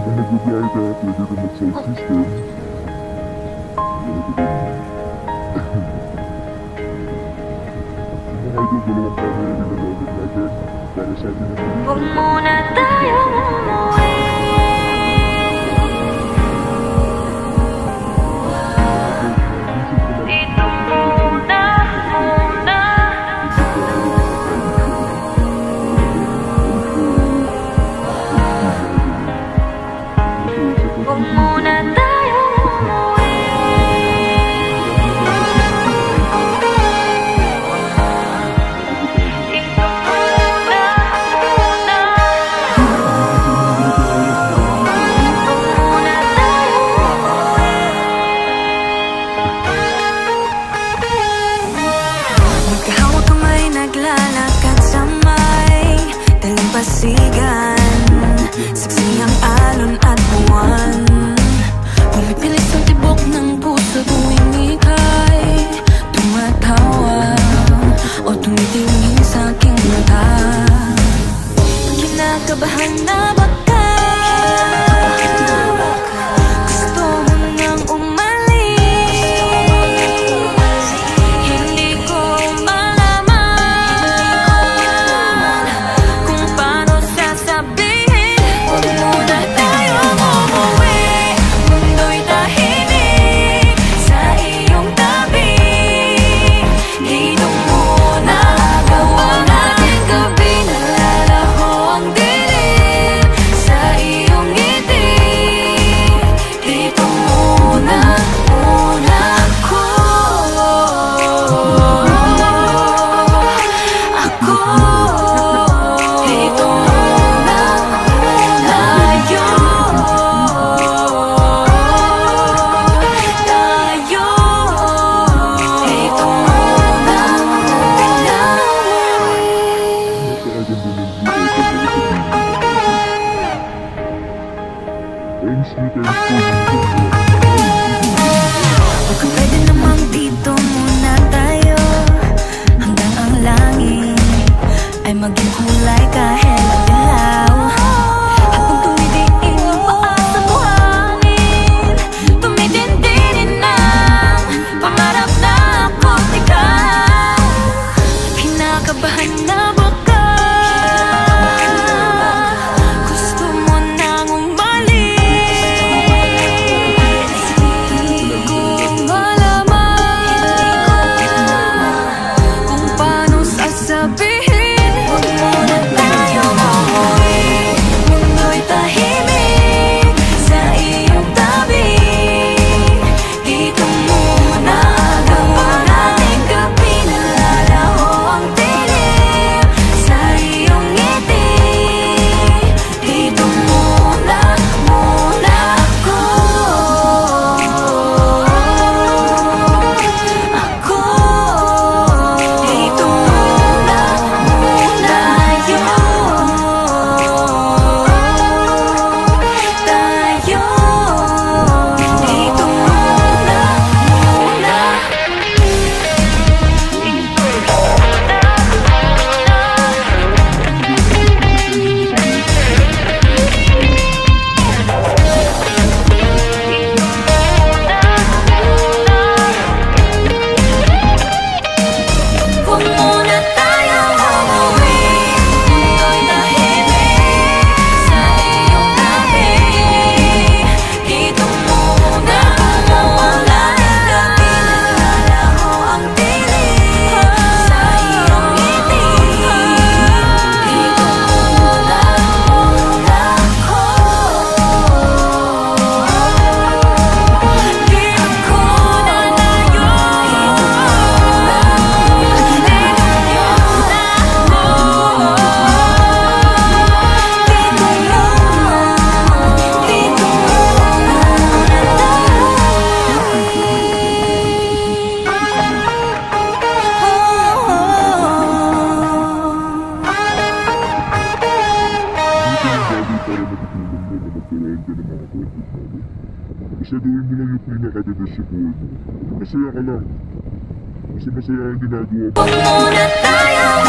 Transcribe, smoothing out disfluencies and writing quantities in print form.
kung magbabiyahe ka, pwede ka mag-sound system. Mga idol, dalawang camera din na gamit natin para sa ating mga video. Huwag muna tayong umuwi. Dito muna. Huwag muna tayong umuwi. Dito muna. Magkahawak kamay, naglalakad sa may dalampasigan. Saksi ang alon at buwan. Pumipilis ang tibok ng puso tuwing ika'y tumatawa o tumitingin sa aking mata. Kinakabahan na ba ka? Gusto mo nang umalis? Hindi ko malaman kung paano sasabihin. Huwag muna tayong umuwi. Mundo'y tahimik sa iyong tabi. Dito muna gawa natin gabi. Nalalaho ang dilim sa iyong ngiti. Dito muna, muna ako. Dito muna, tayo. Tayo. Dito muna, Baka pwede namang dito muna tayo hanggang ang langit ay maging kulay kahit madilaw. Habang tumidiin ang paa sa buhangin, tumidindinin ng pangarap na ako't ikaw. Kinakabahan na ba ka? Gusto mo nang umalis? Hindi ko malaman kung paano sasabihin. Huwag muna tayong umuwi. Mundo'y tahimik sa iyong tabi. Dito muna gawa nating gabi. Nalalaho ang dilim sa iyong ngiti. Dito muna, muna ako. Dito muna, muna tayo. Tayo. Dito muna, muna. Huwag muna tayong umuwi. Mundo'y tahimik sa iyong tabi. Dito muna gawa nating gabi. Nalalaho ang dilim sa iyong ngiti. Dito muna, muna ako. Dito muna tayo. Basta gawin mo lang yung pinaka-the-best sa buhay mo. Masaya ka lang. Basta masaya ang ginagawa mo. Huwag muna tayong